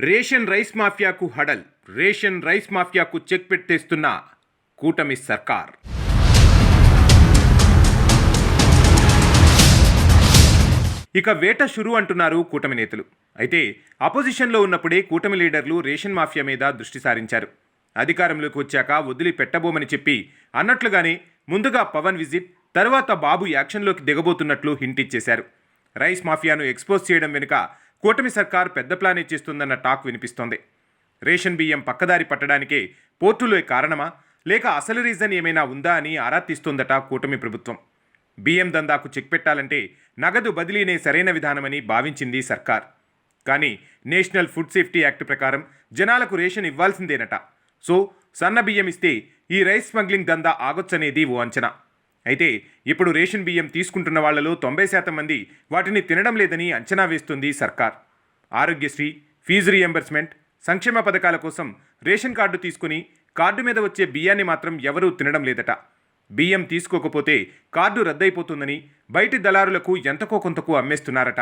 Ration rice మాఫియాకు హడల్. Ration rice మాఫియాకు చెక్ పెట్టేస్తున్న కూటమి సర్కార్. ఇక వేట షురు అంటున్నారు కూటమి నేతలు. అయితే అపోజిషన్లో ఉన్నప్పుడే కూటమి లీడర్లు రేషన్ మాఫియా మీద దృష్టి సారించారు. అధికారంలోకి వచ్చాక వదిలి పెట్టబోమని చెప్పి అన్నట్లుగానే ముందుగా పవన్ విజిట్, తర్వాత బాబు యాక్షన్లోకి దిగబోతున్నట్లు హింట్ ఇచ్చేశారు. రైస్ మాఫియాను ఎక్స్పోజ్ చేయడం వెనుక కూటమి సర్కార్ పెద్ద ప్లానే చేస్తుందన్న టాక్ వినిపిస్తోంది. రేషన్ బియ్యం పక్కదారి పట్టడానికే పోర్టులో కారణమా, లేక అసలు రీజన్ ఏమైనా ఉందా అని ఆరా తీస్తోందట కూటమి ప్రభుత్వం. బియ్యం దందాకు చెక్ పెట్టాలంటే నగదు బదిలీనే సరైన విధానమని భావించింది సర్కార్. కానీ నేషనల్ ఫుడ్ సేఫ్టీ యాక్ట్ ప్రకారం జనాలకు రేషన్ ఇవ్వాల్సిందేనట. సో సన్న బియ్యం ఇస్తే ఈ రైస్ స్మగ్లింగ్ దందా ఆగొచ్చనేది ఓ అంచనా. అయితే ఇప్పుడు రేషన్ బియ్యం తీసుకుంటున్న వాళ్లలో 90% మంది వాటిని తినడం లేదని అంచనా వేస్తుంది సర్కార్. ఆరోగ్యశ్రీ, ఫీజు రియంబర్స్మెంట్, సంక్షేమ పథకాల కోసం రేషన్ కార్డు తీసుకుని కార్డు మీద వచ్చే బియ్యాన్ని మాత్రం ఎవరూ తినడం లేదట. బియ్యం తీసుకోకపోతే కార్డు రద్దయిపోతుందని బయటి దళారులకు ఎంతకో కొంతకు అమ్మేస్తున్నారట.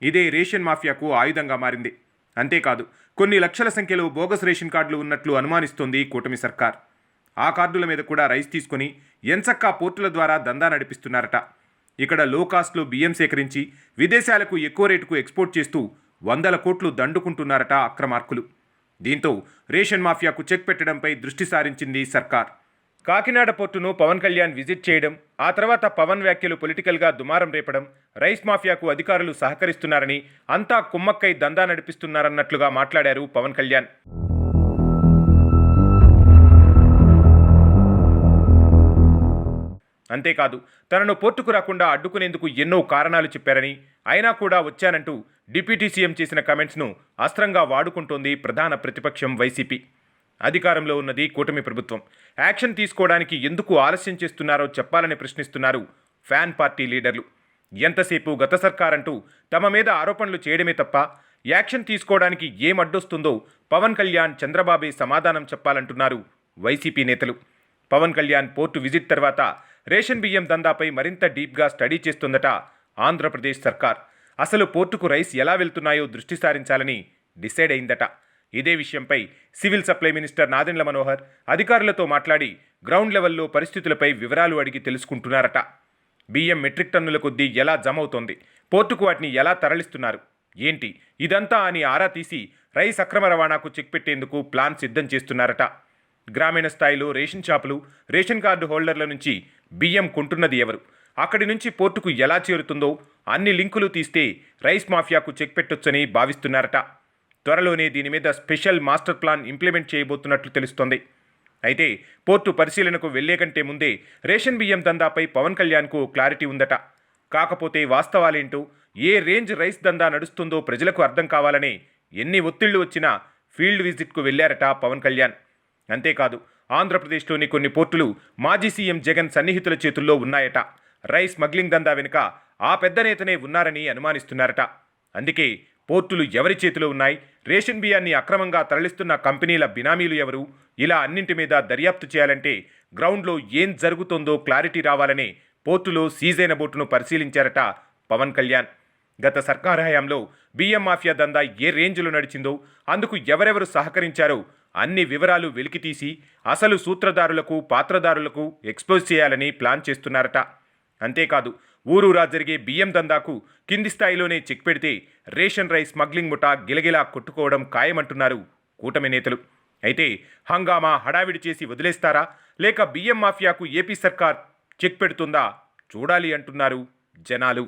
ఇదే రేషన్ మాఫియాకు ఆయుధంగా మారింది. అంతేకాదు, కొన్ని లక్షల సంఖ్యలో బోగస్ రేషన్ కార్డులు ఉన్నట్లు అనుమానిస్తోంది కూటమి సర్కార్. ఆ కార్డుల మీద కూడా రైస్ తీసుకుని ఎంచక్కా పోర్టుల ద్వారా దందా నడిపిస్తున్నారట. ఇక్కడ లో కాస్ట్లో బియ్యం సేకరించి విదేశాలకు ఎక్కువ రేటుకు ఎక్స్పోర్ట్ చేస్తూ 100 కోట్లు దండుకుంటున్నారట అక్రమార్కులు. దీంతో రేషన్ మాఫియాకు చెక్ పెట్టడంపై దృష్టి సారించింది సర్కార్. కాకినాడ పోర్టును పవన్ కళ్యాణ్ విజిట్ చేయడం, ఆ తర్వాత పవన్ వ్యాఖ్యలు పొలిటికల్గా దుమారం రేపడం, రైస్ మాఫియాకు అధికారులు సహకరిస్తున్నారని, అంతా కుమ్మక్కై దందా నడిపిస్తున్నారన్నట్లుగా మాట్లాడారు పవన్ కళ్యాణ్. అంతేకాదు, తనను పోర్టుకు రాకుండా అడ్డుకునేందుకు ఎన్నో కారణాలు చెప్పారని, అయినా కూడా వచ్చానంటూ డిప్యూటీ సీఎం చేసిన కమెంట్స్ను అస్త్రంగా వాడుకుంటోంది ప్రధాన ప్రతిపక్షం వైసీపీ. అధికారంలో ఉన్నది కూటమి ప్రభుత్వం. యాక్షన్ తీసుకోవడానికి ఎందుకు ఆలస్యం చేస్తున్నారో చెప్పాలని ప్రశ్నిస్తున్నారు ఫ్యాన్ పార్టీ లీడర్లు. ఎంతసేపు గత సర్కారంటూ తమ మీద ఆరోపణలు చేయడమే తప్ప యాక్షన్ తీసుకోవడానికి ఏమడ్డొస్తుందో పవన్ కళ్యాణ్, చంద్రబాబే సమాధానం చెప్పాలంటున్నారు వైసీపీ నేతలు. పవన్ కళ్యాణ్ పోర్టు విజిట్ తర్వాత రేషన్ బియ్యం దందాపై మరింత డీప్గా స్టడీ చేస్తుందట ఆంధ్రప్రదేశ్ సర్కార్. అసలు పోర్టుకు రైస్ ఎలా వెళ్తున్నాయో దృష్టి సారించాలని డిసైడ్ అయిందట. ఇదే విషయంపై civil supply minister Nadendla Manohar అధికారులతో మాట్లాడి గ్రౌండ్ లెవెల్లో పరిస్థితులపై వివరాలు అడిగి తెలుసుకుంటున్నారట. బియ్యం మెట్రిక్ టన్నుల కొద్దీ ఎలా జమ అవుతోంది, పోర్టుకు వాటిని ఎలా తరలిస్తున్నారు, ఏంటి ఇదంతా అని ఆరా తీసి రైస్ అక్రమ రవాణాకు చెక్ పెట్టేందుకు ప్లాన్ సిద్ధం చేస్తున్నారట. గ్రామీణ స్థాయిలో రేషన్ షాపులు, రేషన్ కార్డు హోల్డర్ల నుంచి బియ్యం కొంటున్నది ఎవరు, అక్కడి నుంచి పోర్టుకు ఎలా చేరుతుందో అన్ని లింకులు తీస్తే రైస్ మాఫియాకు చెక్ పెట్టొచ్చని భావిస్తున్నారట. త్వరలోనే దీని మీద స్పెషల్ మాస్టర్ ప్లాన్ ఇంప్లిమెంట్ చేయబోతున్నట్లు తెలుస్తోంది. అయితే పోర్టు పరిశీలనకు వెళ్లే కంటే ముందే రేషన్ బియ్యం దందాపై పవన్ కళ్యాణ్కు క్లారిటీ ఉందట. కాకపోతే వాస్తవాలేంటో, ఏ రేంజ్ రైస్ దందా నడుస్తుందో ప్రజలకు అర్థం కావాలనే ఎన్ని ఒత్తిళ్లు వచ్చినా ఫీల్డ్ విజిట్కు వెళ్లారట పవన్ కళ్యాణ్. అంతేకాదు, ఆంధ్రప్రదేశ్లోని కొన్ని పోర్టులు మాజీ సీఎం జగన్ సన్నిహితుల చేతుల్లో ఉన్నాయట. రైస్ స్మగ్లింగ్ దందా వెనుక ఆ పెద్ద నేతనే ఉన్నారని అనుమానిస్తున్నారట. అందుకే పోర్టులు ఎవరి చేతిలో ఉన్నాయి, రేషన్ బియ్యాన్ని అక్రమంగా తరలిస్తున్న కంపెనీల బినామీలు ఎవరు, ఇలా అన్నింటి మీద దర్యాప్తు చేయాలంటే గ్రౌండ్లో ఏం జరుగుతోందో క్లారిటీ రావాలనే పోర్టులో సీజైన బోటును పరిశీలించారట పవన్ కళ్యాణ్. గత సర్కార్ హయాంలో బియ్యం మాఫియా దందా ఏ రేంజ్లో నడిచిందో, అందుకు ఎవరెవరు సహకరించారో అన్ని వివరాలు వెలికితీసి అసలు సూత్రధారులకు, పాత్రధారులకు ఎక్స్పోజ్ చేయాలని ప్లాన్ చేస్తున్నారట. అంతేకాదు, ఊరూరా జరిగే బియ్యం దందాకు కింది స్థాయిలోనే చెక్ పెడితే రేషన్ రైస్ స్మగ్లింగ్ ముఠా గిలగిలా కొట్టుకోవడం ఖాయమంటున్నారు కూటమి నేతలు. అయితే హంగామా హడావిడి చేసి వదిలేస్తారా, లేక బియ్యం మాఫియాకు ఏపీ సర్కార్ చెక్ పెడుతుందా చూడాలి అంటున్నారు జనాలు.